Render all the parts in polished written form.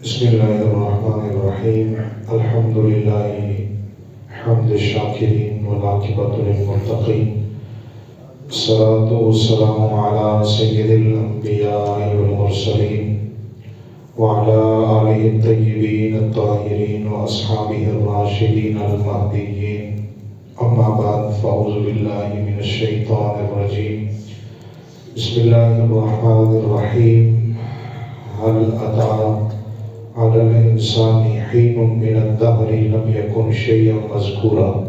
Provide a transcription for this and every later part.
بسم اللہ الرحمن الرحیم الحمد للہ حمد الشاکرین والعاقبۃ للمتقین الصلاۃ والسلام علی سید الانبیاء والمرسلین وعلی آلہ الطیبین الطاہرین واصحابہ الراشدین المہدیین اما بعد فاعوذ باللہ من الشیطان الرجیم بسم اللہ الرحمن الرحیم هل أتى على الإنسان حين من الدهر لم يكن شيئا مذكورا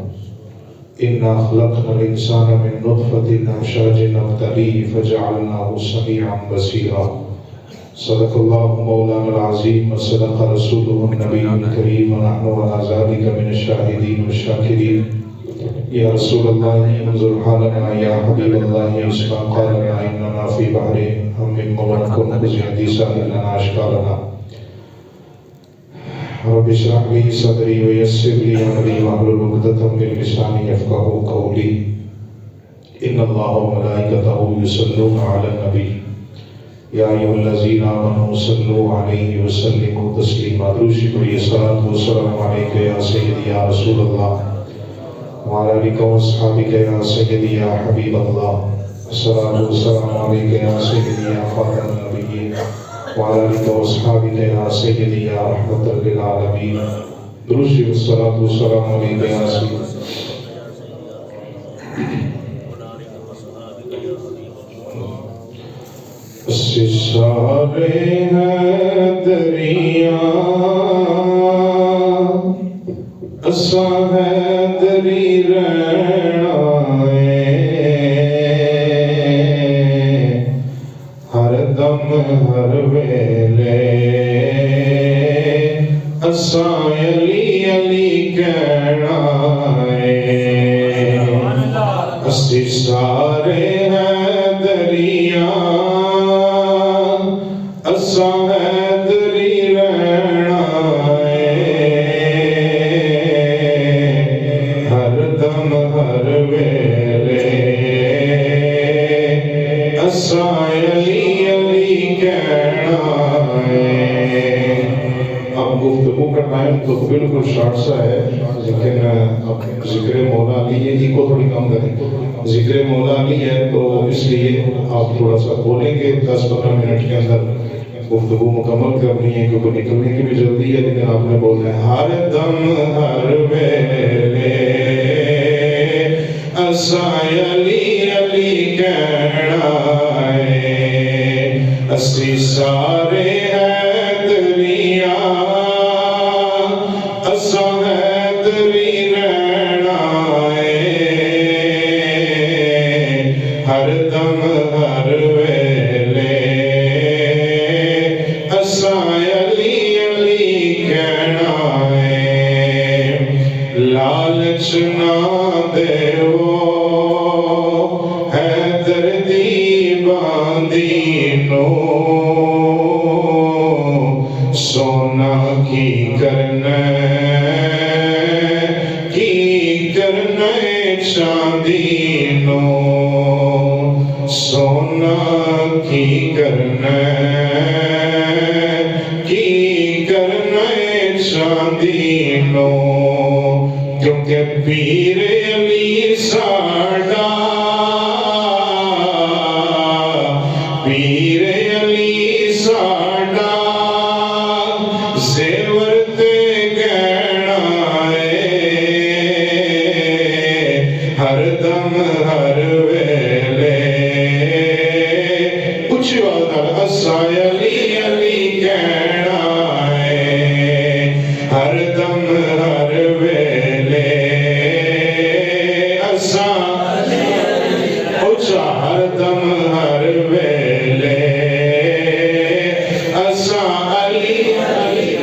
إنا خلقنا الإنسان من نطفة أمشاج نبتليه فجعلناه سميعا بصيرا صدق الله مولانا العظيم وصدق رسوله النبي الكريم ونحن على ذلك من الشاهدين والشاكرين يا رسول الله انظر حالنا يا حبيب الله اسمع قالنا إننا في بحر هم ونكن بحديثا لنا أشكالنا رب اشرح لي صدري ويسر لي امري واحلل عقدة من لساني يفقهوا قولي ان الله وملائكته يصلون على النبي يا ايها الذين امنوا صلوا عليه وسلموا تسليما درود پڑھیے صلوات و سلام عليك يا سيدي يا رسول الله وعلى آلك واصحابك يا سيدي يا حبيب الله الصلاة والسلام عليك يا سيدي يا خاتم النبيين وعلى آلك واصحابك يا سيدي يا رحمة للعالمين درود والصلاة والسلام عليك يا سيدي سارے ہیں دریا اسا ہے دری رہنا ہر دم ہر ویلے اسا علی علی کہنا اسی سارے ہیں دریا اسا ہے دری رہنا ہر دم ہر ویلے اسا علی علی کہنا اب گفتگو کا ٹائم تو بالکل شارٹ سا ہے لیکن اب ذکر مولا علی ہے جی کو تھوڑی کم کریں ذکر مولا علی ہے تو اس لیے آپ تھوڑا سا بولیں گے 10-15 منٹ کے اندر گفتگو مکمل کرنی ہے کیونکہ نکلنے کی بھی جلدی ہے لیکن آپ نے بولنا ہے ہر دم ہر ویلے اسا علی علی کہنا اسی سارے ہیں دریا اسا ہے دری رہنا ہر دم ہر ویلے اسا علی علی کہنا لالچ نہ دیو ہے دردی باندی نو سونا کی کرنا چاندی نو سونا کی کرنا چاندی نو کیونکہ پیر علی ساڈا پیر علی ساڈا زیور تے گہنا ہر دم ہر ویلے کچھ وقت اسا علی علی کہنا ہر دم ہر ویلے اسا اچھا ہر دم ہر ویلے اسا علی علی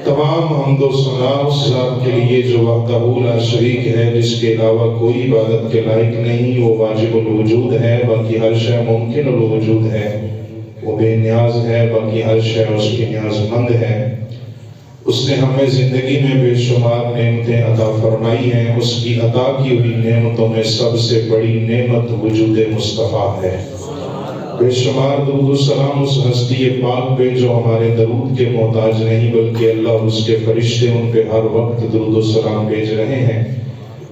تمام حمد و ثنا اس ذات کے لیے جو وحدہ لا شریک ہے جس کے علاوہ کوئی عبادت کے لائق نہیں وہ واجب الوجود ہے باقی ہر شے ممکن الوجود ہے وہ بے نیاز ہے باقی ہر شے اس کی نیاز مند ہے اس نے ہمیں زندگی میں بے شمار نعمتیں عطا فرمائی ہیں اس کی عطا کی ہوئی نعمتوں میں سب سے بڑی نعمت وجود مصطفیٰ ہے بے شمار درود و سلام اس ہستی پاک پہ جو ہمارے درود کے محتاج نہیں بلکہ اللہ اور اس کے فرشتے ان پہ ہر وقت درود و سلام بھیج رہے ہیں۔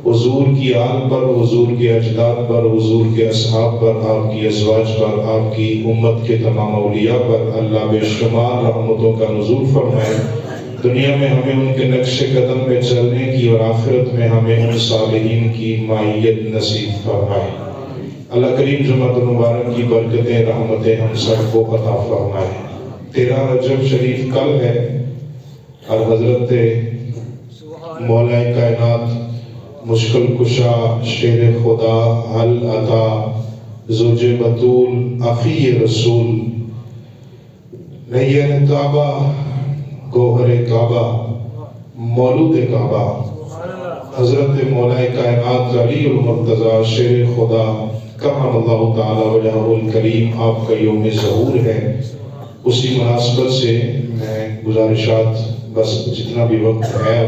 حضور کی آل پر، حضور کے اجداد پر، حضور کے اصحاب پر، آپ کی ازواج پر، آپ کی امت کے تمام اولیاء پر اللہ بے شمار رحمتوں کا نزول فرمائے۔ دنیا میں ہمیں ان کے نقش قدم پہ چلنے کی اور آخرت میں ہمیں ان صالحین کی معیت نصیب فرمائے۔ اللہ کریم جمعۃ المبارک کی برکتیں رحمتیں ہم سب کو عطا فرمائے۔ 13 رجب شریف کل ہے اور حضرت مولا کائنات مشکل کشا شیر خدا حل عطا زوج بطول اخی رسول نیر کعبہ گوہر کعبہ مولود کعبہ حضرت مولا کائنات علی المرتضی شیر خدا کرم اللہ تعالی وجہہ الکریم آپ کا یوم ظہور ہے۔ اسی مناسبت سے میں گزارشات بس جتنا بھی وقت ہے،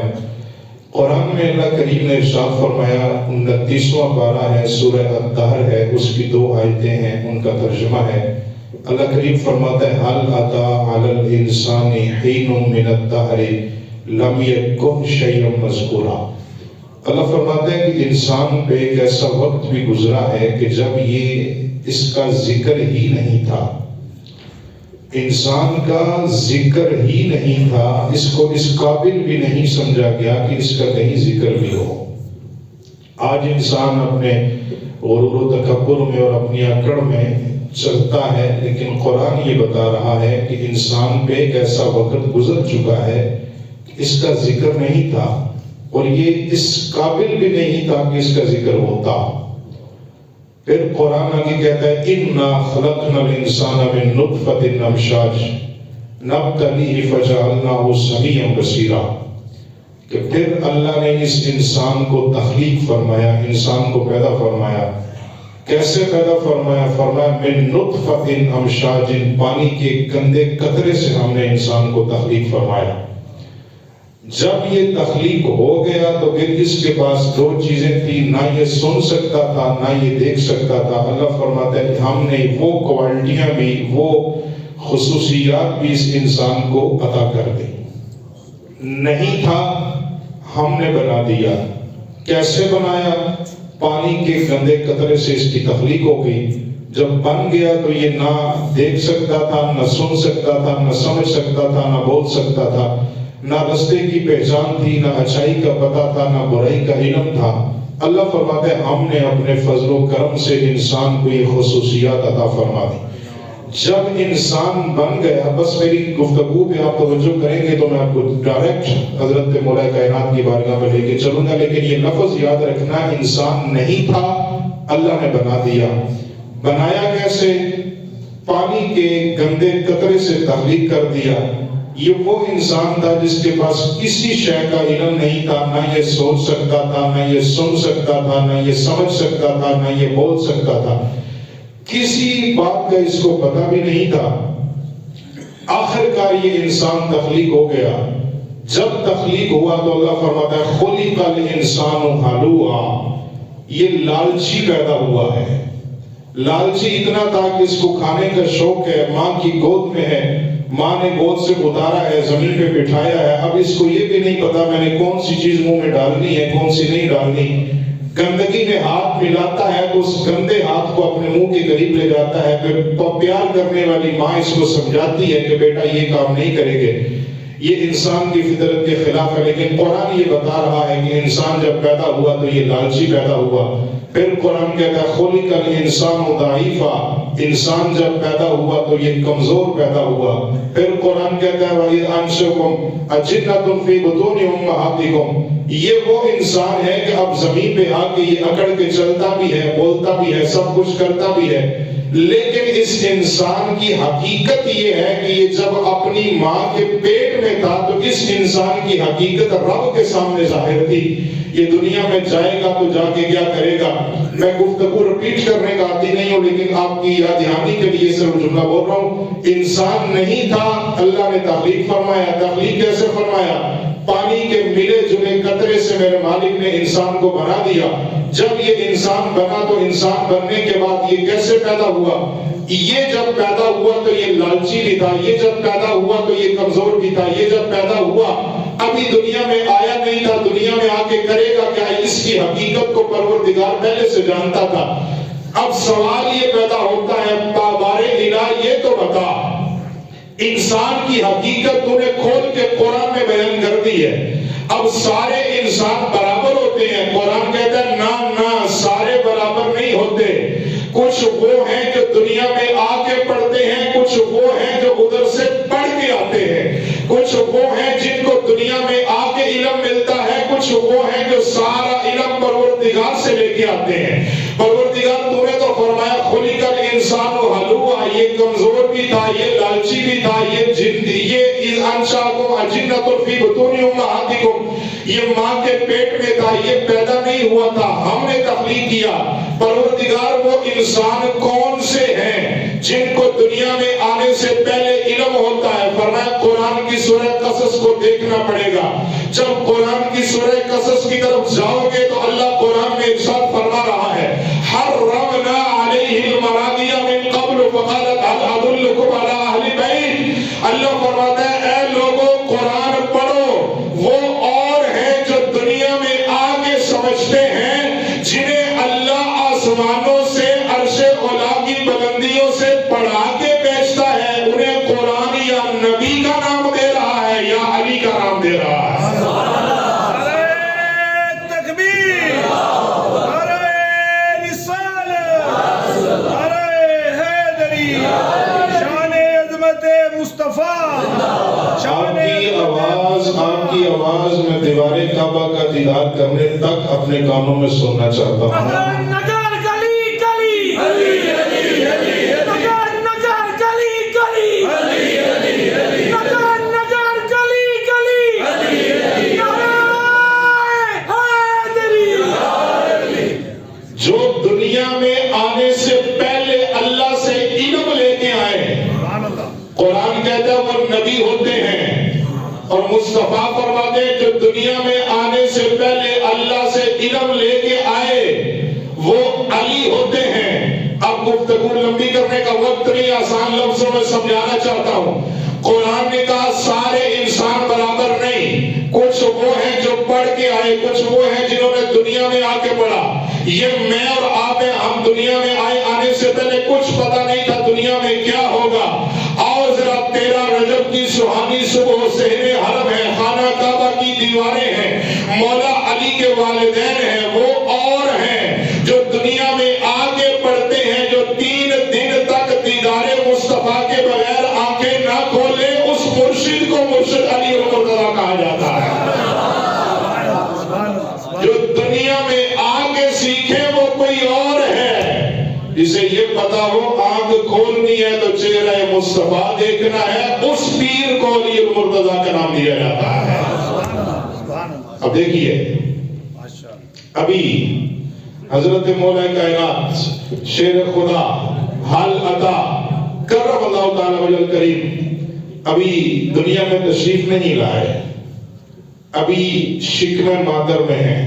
قرآن میں اللہ کریم نے ارشاد فرمایا، 29واں پارہ ہے، سورہ الدہر ہے، اس کی 2 آیتیں ہیں، ان کا ترجمہ ہے۔ اللہ کریم فرماتا ہے حل اتی علی الانسان حین من الدہر لم یکن شیئا مذکورا۔ اللہ فرماتا ہے کہ انسان پہ ایک ایسا وقت بھی گزرا ہے کہ جب یہ اس کا ذکر ہی نہیں تھا، انسان کا ذکر ہی نہیں تھا، اس کو اس قابل بھی نہیں سمجھا گیا کہ اس کا کہیں ذکر بھی ہو۔ آج انسان اپنے غرور و تکبر میں اور اپنی اکڑ میں چلتا ہے، لیکن قرآن یہ بتا رہا ہے کہ انسان پہ ایک ایسا وقت گزر چکا ہے کہ اس کا ذکر نہیں تھا اور یہ اس قابل بھی نہیں تھا کہ اس کا ذکر ہوتا۔ پھر قرآن آگے کہتا ہے اِنَّا خَلَقْنَا الْإِنسَانَ مِن نُطْفَةٍ أَمْشَاجٍ نَبْتَلِيهِ فَجَعَلْنَاهُ سَمِيعًا بَصِيرًا، کہ پھر اللہ نے اس انسان کو تخلیق فرمایا، انسان کو پیدا فرمایا۔ کیسے پیدا فرمایا؟ فرمایا من نطفۃ امشاج، پانی کے گندے قطرے سے ہم نے انسان کو تخلیق فرمایا۔ جب یہ تخلیق ہو گیا تو پھر اس کے پاس 2 چیزیں تھی، نہ یہ سن سکتا تھا نہ یہ دیکھ سکتا تھا۔ اللہ فرماتا ہے کہ ہم نے وہ کوالٹیاں بھی، وہ خصوصیات بھی اس انسان کو عطا کر دی۔ نہیں تھا، ہم نے بنا دیا۔ کیسے بنایا؟ پانی کے گندے قطرے سے اس کی تخلیق ہو گئی۔ جب بن گیا تو یہ نہ دیکھ سکتا تھا، نہ سن سکتا تھا، نہ سمجھ سکتا تھا، نہ بول سکتا تھا، نہ رستے کی پہچان تھی، نہ اچھائی کا پتہ تھا، نہ برائی کا علم تھا۔ اللہ فرماتے ہیں ہم نے اپنے فضل و کرم سے انسان کو یہ خصوصیات عطا فرما دی۔ جب انسان بن گیا، بس میری گفتگو پہ آپ توجہ کریں گے تو میں آپ کو ڈائریکٹ حضرت مولا کائنات کی بارگاہ میں لے کے چلوں گا، لیکن یہ لفظ یاد رکھنا، انسان نہیں تھا، اللہ نے بنا دیا۔ بنایا کیسے؟ پانی کے گندے قطرے سے تخلیق کر دیا۔ یہ وہ انسان تھا جس کے پاس کسی شے کا علم نہیں تھا، نہ یہ سوچ سکتا تھا، نہ یہ سن سکتا تھا، نہ یہ سمجھ سکتا تھا، نہ یہ بول سکتا تھا، کسی بات کا اس کو پتہ بھی نہیں تھا۔ آخرکار یہ انسان تخلیق ہو گیا۔ جب تخلیق ہوا تو اللہ فرماتا ہے خلق الانسان ہلوعا، یہ لالچی پیدا ہوا ہے۔ لالچی اتنا تھا کہ اس کو کھانے کا شوق ہے، ماں کی گود میں ہے، ماں نے گود سے اتارا ہے، زمین پہ بٹھایا ہے، اب اس کو یہ بھی نہیں پتا میں نے کون سی چیز منہ میں ڈالنی ہے، کون سی نہیں ڈالنی۔ گندگی میں ہاتھ ملاتا ہے تو اس گندے ہاتھ کو اپنے منہ کے قریب لے جاتا ہے، پھر پیار کرنے والی ماں اس کو سمجھاتی ہے کہ بیٹا یہ کام نہیں کریں گے۔ یہ انسان کی فطرت کے خلاف ہے، لیکن قرآن یہ بتا رہا ہے کہ انسان جب پیدا ہوا تو یہ لالچی پیدا ہوا۔ پھر قرآن کہتا ہے خلق الانسان ضعیفا، انسان جب پیدا ہوا تو یہ کمزور پیدا ہوا۔ پھر قرآن کہتا ہے وَإِذْ أَنشَأَكُمْ أَجِنَّةٌ فِي بُطُونِ أُمَّهَاتِكُمْ، یہ وہ انسان ہے کہ اب زمین پہ آ کے یہ اکڑ کے چلتا بھی ہے، بولتا بھی ہے، سب کچھ کرتا بھی ہے، لیکن اس انسان کی حقیقت یہ ہے کہ یہ جب اپنی ماں کے پیٹ میں تھا تو اس انسان کی حقیقت رب کے سامنے ظاہر تھی۔ یہ دنیا میں جائے گا تو جا کے کیا کرے گا؟ میں گفتگو رپیٹ کرنے کا عادی نہیں ہوں، لیکن آپ کی یاد دہانی کے لیے صرف جملہ بول رہا ہوں۔ انسان نہیں تھا، اللہ نے تخلیق فرمایا۔ تخلیق کیسے فرمایا؟ پانی کے ملے جلے قطرے سے میرے مالک نے انسان کو بنا دیا۔ جب یہ انسان بنا تو انسان بننے کے بعد یہ کیسے پیدا ہوا؟ یہ جب پیدا ہوا تو یہ لالچی بھی تھا، یہ جب پیدا ہوا تو یہ کمزور بھی تھا، یہ جب پیدا ہوا ابھی دنیا میں آیا نہیں تھا، دنیا میں آ کے کرے گا کیا، اس کی حقیقت کو پروردگار پہلے سے جانتا تھا۔ اب سوال یہ پیدا ہوتا ہے بارے الہ یہ تو بتا، انسان کی حقیقت تو نے کھول کے قرآن میں بیان کر دی ہے، اب سارے انسان برابر ہوتے ہیں؟ قرآن کہتا ہے نہ سارے برابر نہیں ہوتے، کچھ وہ ہیں جو دنیا میں آ کے پڑھتے ہیں، کچھ وہ ہیں جو ادھر سے پڑھ کے آتے ہیں، کچھ وہ ہیں جن کو دنیا میں آ کے علم ملتا ہے، کچھ وہ ہیں جو سارا علم پروردگار سے لے کے آتے ہیں۔ پروردگار تو نے تو فرمایا خلق الانسان ہلوعا، یہ کمزور بھی تھا، یہ لالچی بھی تھا، یہ انشاءکم اجنۃ فی بطون امہاتکم، یہ ماں کے پیٹ میں تھا، یہ پیدا نہیں ہوا تھا، ہم نے تخلیق کیا۔ پروردگار وہ انسان کون سے ہیں جن کو دنیا میں آنے سے پہلے علم ہوتا ہے؟ فرمایا قرآن کی سورہ قصص کو دیکھنا پڑے گا۔ جب قرآن کی سورہ قصص کی طرف جاؤ گے تو اللہ قرآن میں ارشاد فرما رہا ہے حرمنا علیہ المراضی من قبل فقالت هل ادلکم علی اہل بیت، اللہ فرماتا ہے اے لوگوں قرآن پڑھو، وہ اور ہیں جو دنیا میں آگے سمجھتے ہیں، جنہیں اللہ آسمانوں سے عرش اولا کی بلندیوں سے پڑھا کے بیچتا ہے، انہیں قرآن یا نبی کا نام دے رہا ہے یا علی کا نام دے رہا ہے۔ آپ کی آواز میں دیوار کعبہ کا دیدار کرنے تک اپنے کانوں میں سننا چاہتا ہوں۔ نگر گلی گلی علی علی علی، نگر نگر گلی گلی علی علی علی، نگر نگر گلی گلی علی علی، حیدری۔ جو دنیا میں آنے سے پہلے اللہ سے علم لے کے آئے، قرآن کہتا ہے وہ نبی ہوتے ہیں، اور مصطفیٰ فرماتے ہیں جو دنیا میں آنے سے پہلے اللہ سے علم لے کے آئے وہ علی ہوتے ہیں۔ اب گفتگو لمبی کرنے کا وقت نہیں، آسان لفظوں میں سمجھانا چاہتا ہوں۔ قرآن نے کہا سارے انسان برابر نہیں، کچھ وہ ہیں جو پڑھ کے آئے، کچھ وہ ہیں جنہوں نے دنیا میں آ کے پڑھا۔ یہ میں اور آپ ہیں، ہم دنیا میں آنے سے پہلے کچھ پتہ نہیں تھا دنیا میں کیا ہوگا۔ اور ذرا 13 رجب کی سہانی صبح صحن حرم ہے، خانہ کعبہ کی دیواریں ہیں، مولا علی کے والدین ہیں، وہ اور ہیں جو دنیا میں آگے پڑھتے ہیں، جو 3 دن تک دیدار مصطفیٰ کے بغیر آنکھیں نہ کھولے، اس مرشد کو مرشد علی المرتضیٰ کہا جاتا ہے۔ جو دنیا میں آگے سیکھے وہ کوئی اور ہے، جسے یہ پتا ہو آنکھ کھولنی ہے تو چہرہ مصطفیٰ دیکھنا ہے، اس پیر کو علی المرتضیٰ کا نام دیا جاتا ہے۔ اب دیکھیے ابھی حضرت مولا کائنات شیر خدا حال عطا کرم اللہ تعالی وجل کریم ابھی دنیا میں تشریف نہیں لائے، ابھی شکم مادر میں ہیں۔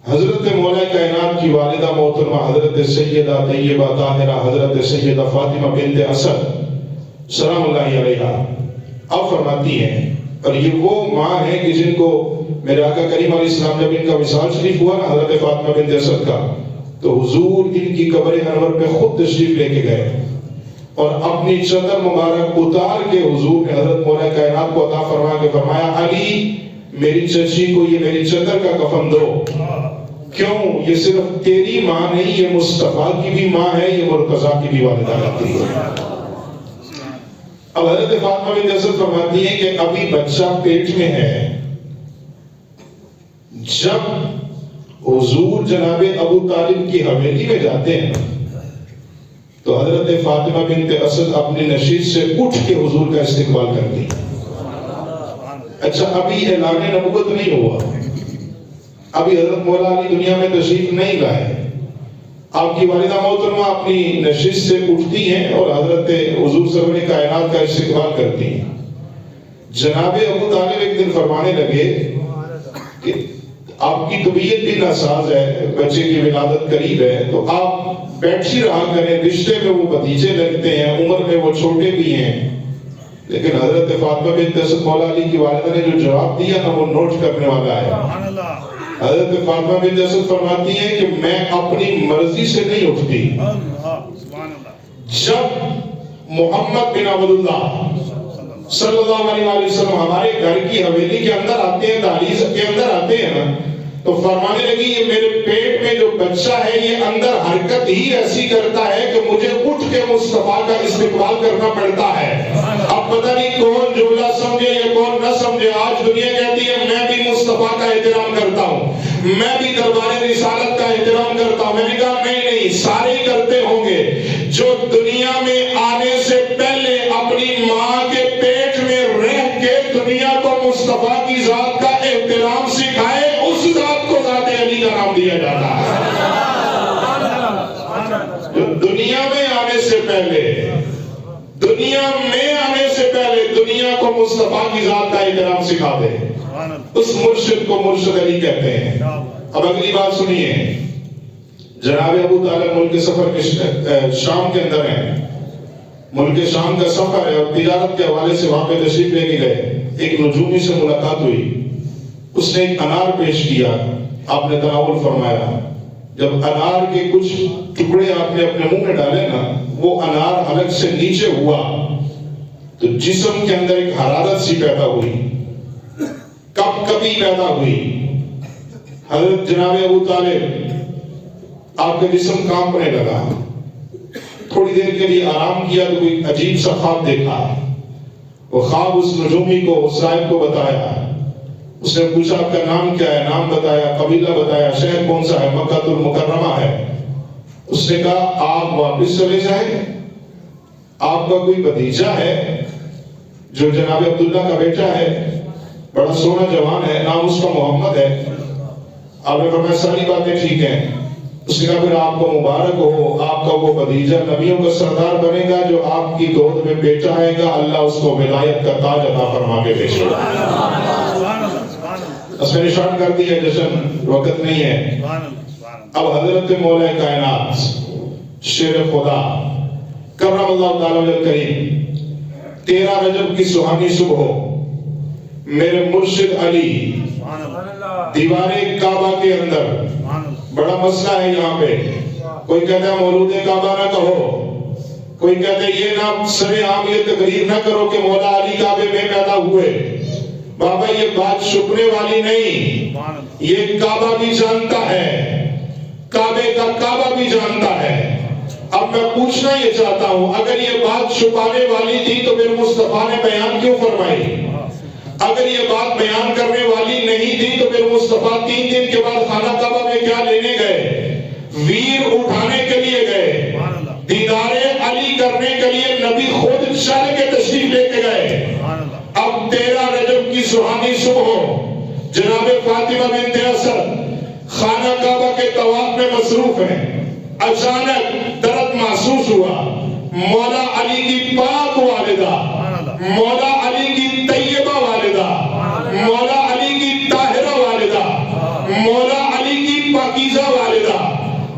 حضرت مولا کائنات کی والدہ محترمہ حضرت سیدہ طیبہ طاہرہ حضرت سیدہ فاطمہ بنت اسد سلام اللہ علیہا اب فرماتی ہیں، اور یہ وہ ماں ہیں کہ جن کو میرے آقا کریم علیہ السلام جب ان کا وصال شریف ہوا نا حضرت فاطمہ بنت اسد کا، تو حضور ان کی قبر انور پہ خود تشریف لے کے گئے اور اپنی چادر مبارک اتار کے حضور نے حضرت مولا کائنات کو عطا فرما کے فرمایا علی میری چچی کو یہ میری چادر کا کفن دو۔ کیوں؟ یہ صرف تیری ماں نہیں، یہ مصطفیٰ کی بھی ماں ہے، یہ مرتضیٰ کی بھی والدہ لگتی ہے۔ اب حضرت فاطمہ بنت اسد فرماتی ہیں کہ ابھی بچہ پیٹ میں ہے، جب حضور جناب ابو طالب کی حویلی میں جاتے ہیں تو حضرت فاطمہ بنت اسد اپنی نشیز سے اٹھ کے حضور کا استقبال کرتی ہیں۔ اچھا ابھی اعلان نبوت نہیں ہوا، ابھی حضرت مولا علی دنیا میں تشریف نہیں لائے، آپ کی والدہ محترمہ اپنی نشست سے اٹھتی ہیں اور حضرت حضور سرور کائنات کا استقبال کرتی ہیں۔ جناب ابو طالب ایک دن فرمانے لگے کہ آپ کی طبیعت بھی ناساز ہے، بچے کی ولادت قریب ہے، تو آپ بیٹھی رہا کریں، رشتے میں وہ بھتیجے لگتے ہیں، عمر میں وہ چھوٹے بھی ہیں، لیکن حضرت فاطمہ بنت اسد مولا علی کی والدہ نے جو جواب دیا نا وہ نوٹ کرنے والا ہے۔ حضرت فاطمہ بنت اسد فرماتی ہیں کہ میں اپنی مرضی سے نہیں اٹھتی، جب محمد بن عبداللہ صلی اللہ علیہ وسلم ہمارے گھر کی حویلی کے اندر آتے ہیں، دہلیز کے اندر آتے ہیں نا، تو فرمانے لگی یہ میرے پیٹ میں جو بچہ ہے یہ اندر حرکت ہی ایسی کرتا ہے کہ مجھے اٹھ کے مصطفیٰ کا استقبال کرنا پڑتا ہے۔ اب پتہ نہیں کون جملہ سمجھے یا کون نہ سمجھے، آج دنیا کہتی ہے میں بھی مصطفیٰ کا احترام کرتا ہوں، میں بھی دربار رسالت کا احترام کرتا ہوں۔ میں نے کہا نہیں، سارے ہی کرتے ہوں گے۔ جو دنیا میں آنے سے پہلے اپنی ماں کے پیٹ میں رہ کے دنیا کو مصطفیٰ کی ذات کا احترام سکھائے، اس ذات کو ذات علی کا نام دیا جاتا ہے۔ جو دنیا میں آنے سے پہلے دنیا کو مصطفیٰ کی ذات کا احترام سکھا دے، اس مرشد کو مرشد علی کہتے ہیں۔ اب اگلی بات سنیے، جناب ابو طالب ملک سفر کے شام کے اندر ہیں، ملک شام کا سفر ہے اور تجارت کے حوالے سے وہاں پہ تشریف لے کے گئے۔ ایک نجومی سے ملاقات ہوئی، اس نے ایک انار پیش کیا، آپ نے تناول فرمایا۔ جب انار کے کچھ ٹکڑے آپ نے اپنے منہ میں ڈالے نا، وہ انار حلق سے نیچے ہوا تو جسم کے اندر ایک حرارت سی پیدا ہوئی، کپ کپی پیدا ہوئی۔ حضرت جناب ابو طالب آپ کا جسم کانپنے لگا، تھوڑی دیر کے لیے آرام کیا تو کوئی عجیب سا خواب دیکھا۔ وہ خواب اس نجومی کو، اس صاحب کو بتایا۔ اس نے پوچھا آپ کا نام کیا ہے؟ نام بتایا، قبیلہ بتایا، شہر کون سا ہے؟ مکہ المکرمہ ہے۔ اس نے کہا آپ واپس چلے جائیں، آپ کا کوئی بھتیجا ہے جو جناب عبداللہ کا بیٹا ہے، بڑا سونا جوان ہے، نام اس کا محمد ہے۔ آپ نے فرمایا ساری باتیں ٹھیک ہیں۔ اس نے کہا پھر آپ کو مبارک ہو، آپ کا وہ بھتیجا نبیوں کا سردار بنے گا، جو آپ کی گود میں بیٹا آئے گا، اللہ اس کو ولایت کا تاج عطا فرما کے بھیجے گا۔ اس میں نشان کر دیا، جشن وقت نہیں ہے۔ اب حضرت مولا کائنات شیر خدا کرم اللہ تعالی علیہ کریم 13 رجب کی سہانی صبح میرے مرشد علی دیوار کعبہ کے اندر، بڑا مسئلہ ہے یہاں پہ، کوئی کہتا ہے مولود کعبہ نہ کہو، کوئی کہتا ہے یہ نہ سر عام یہ تقریر نہ کرو کہ مولا علی کعبے میں پیدا ہوئے۔ بابا یہ بات چھپنے والی نہیں، یہ کعبہ بھی جانتا ہے، کعبے کا کعبہ بھی جانتا ہے۔ اب میں پوچھنا یہ چاہتا ہوں، اگر یہ بات چھپانے والی تھی تو پھر مصطفیٰ نے بیان کیوں فرمائی؟ اگر یہ بات بیان کرنے والی نہیں تھی تو پھر مصطفیٰ 3 دن کے بعد خانہ کعبہ میں کیا لینے گئے؟ ویر اٹھانے کے لیے گئے، دیدار علی کرنے کے لیے نبی خود چل کے تشریف لے کے گئے۔ اب 13 رجب کی سہانی صبح جناب فاطمہ بنت اسد خانہ کعبہ کے طواف میں مصروف ہیں، اچانک درد محسوس ہوا۔ مولا علی کی پاک والدہ، مولا علی کی طیبہ والدہ، مولا علی کی طاہرہ والدہ، مولا علی کی پاکیزہ والدہ،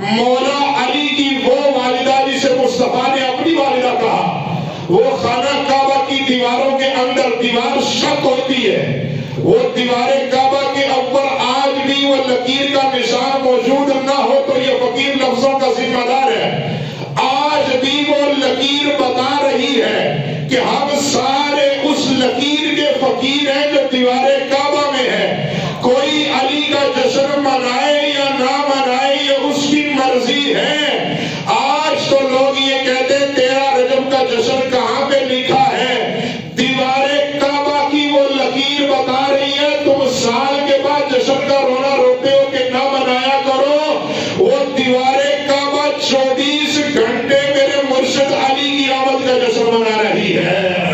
مولا علی کی وہ والدہ جسے مصطفیٰ نے اپنی والدہ کہا، وہ خانہ کعبہ کی دیواروں کے اندر دیوار شق ہوتی ہے، وہ دیوار کعبہ کے اوپر آج بھی وہ لکیر کا نشان موجود نہ ہو تو یہ فقیر لفظوں کا ذمہ دار ہے۔ آج بھی وہ لکیر بتا رہی ہے کہ ہم سارے اس لکیر کے فقیر ہیں جو دیوار کعبہ میں ہے۔ کوئی علی کا جشن منائے یا نہ منائے یہ اس کی مرضی ہے۔ آج تو لوگ یہ کہتے ہیں 13 رجب کا جشن کہاں پہ لکھا ہے؟ دیوار کعبہ کی وہ لکیر بتا رہی ہے، تم سال کے بعد جشن کا رونا روتے ہو کہ نہ منایا کرو۔ وہ دیوار کعبہ 24 گھنٹے میرے مرشد علی کی آمد کا جشن منا رہی ہے۔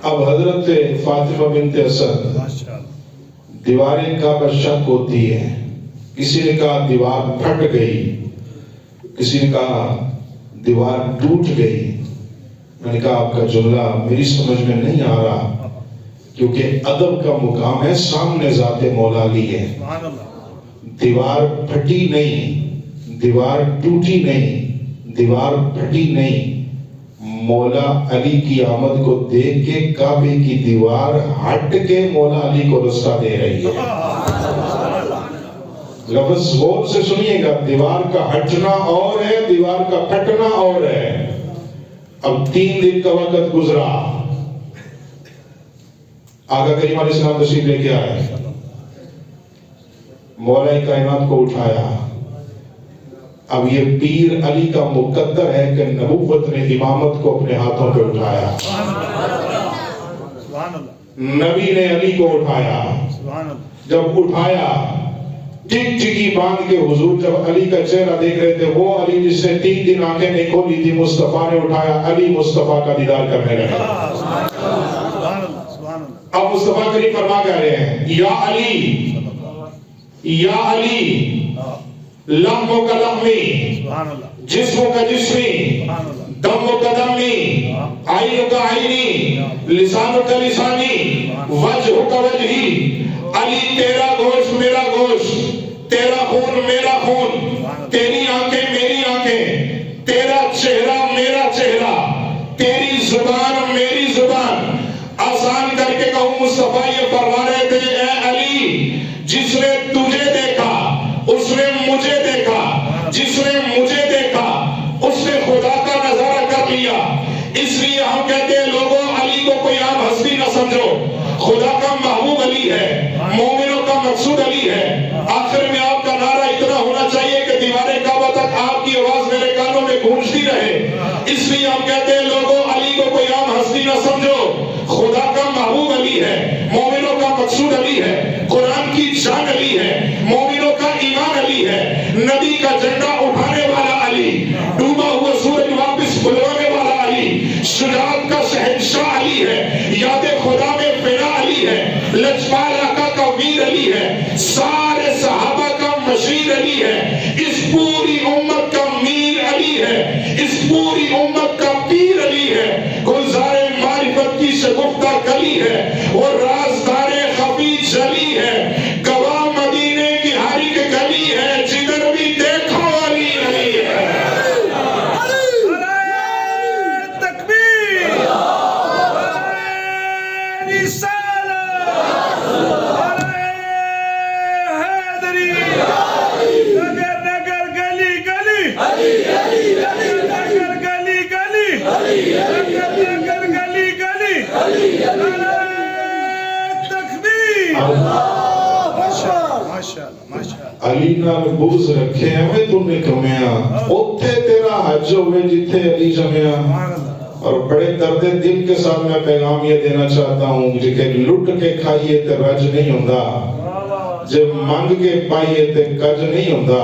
اب حضرت فاطمہ بنت اسد دیوار کعبہ شق ہوتی ہے، کسی نے کہا دیوار پھٹ گئی، کسی نے کہا دیوار ٹوٹ گئی، میں نے کہا آپ کا جملہ میری سمجھ میں نہیں آ رہا، کیونکہ ادب کا مقام ہے، سامنے ذات مولا علی ہے، دیوار پھٹی نہیں، دیوار ٹوٹی نہیں، دیوار پھٹی نہیں، مولا علی کی آمد کو دیکھ کے کعبے کی دیوار ہٹ کے مولا علی کو رستہ دے رہی ہے۔ لفظ غور سے سنیے گا، دیوار کا ہٹنا اور ہے، دیوار کا پھٹنا اور ہے۔ اب 3 دن کا وقت گزرا، آقا کریم علیہ السلام تشریف لے کے آئے، مولا کائنات کو اٹھایا۔ اب یہ پیر علی کا مقدر ہے کہ نبوت نے امامت کو اپنے ہاتھوں پہ اٹھایا، نبی نے علی کو اٹھایا۔ جب اٹھایا، ٹک ٹکی باندھ کے حضور جب علی کا چہرہ دیکھ رہے تھے، وہ علی جس نے 3 دن آنکھیں نہیں کھولی تھی، مصطفیٰ نے اٹھایا، علی مصطفیٰ کا دیدار کرنے لگے۔ اب مصطفیٰ کریم فرما کہہ رہے ہیں، یا علی، یا علی، لمحوں کا لمحی، جسموں کا جسمی، دموں کا دمی، آئینوں کا آئینی، لسانوں کا لسانی، وجہ کا وجہی، علی تیرا گوشت میرا گوشت، تیرا خون میرا خون، تیری آنکھیں میری آنکھیں، تیرا چہرہ میرا چہرہ، تیری زبان میری زبان۔ آسان کر کے کہوں، مصطفیٰ یہ فرما رہے تھے، اے علی، جس نے تجھے دیکھا اس نے مجھے دیکھا، جس نے مجھے دیکھا اس نے خدا کا نظارہ کر لیا۔ اس لیے ہم کہتے ہیں لوگوں، علی کو کوئی عام ہستی نہ سمجھو، خدا کا محبوب علی ہے، مومنوں کا مقصود علی ہے۔ آخر میں آپ کا نعرہ اتنا ہونا چاہیے کہ دیوارے کعبہ تک آپ کی آواز میرے کانوں میں گونجتی رہے۔ اس لیے ہم کہتے ہیں لوگوں، علی کو کوئی عام ہستی نہ سمجھو، خدا کا محبوب علی ہے، مومنوں کا مقصود علی ہے، قرآن کی جان علی ہے، مومنوں کا ایمان علی ہے، نبی کا جھنڈا اٹھانے والا علی، ڈوبا ہوا سورج واپس بلوانے والا علی، شجاعت کا شہنشاہ علی ہے، یاد خدا میں فنا علی ہے، لجپال آقا کا ویر علی ہے، سارے صحابہ کا مشیر علی ہے، اس پوری امت کا میر علی ہے، اس پوری امت کا پیر علی ہے، گلزار معرفت کی شگفتہ کلی ہے، اور رازدار خفی جلی ہے، گواہ مدینے کی ہر ایک گلی ہے، جدھر بھی دیکھو علی علی ہے۔ تکبیر، رسالت، حیدری، نگر نگر گلی گلی، نگر گلی گلی، نگر گلی گلی، تکبیر۔ علی نال بغض رکھے ہمیں تو نکمیاں، اوتھے تیرا حج ہوئے جتھے علی جمعیاں۔ اور بڑے درد دل کے ساتھ میں پیغام یہ دینا چاہتا ہوں کہ لٹ کے کھائیے تے رج نہیں ہوندا، جب منگ کے پائیے تے کج نہیں ہوندا۔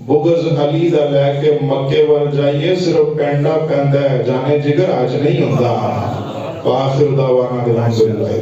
بغض علی دا لے کے مکے ور جائیے، صرف پینڈا پیندا ہے، جانے جگر آج نہیں ہوندا۔ وآخر دعوانا الحمدللہ۔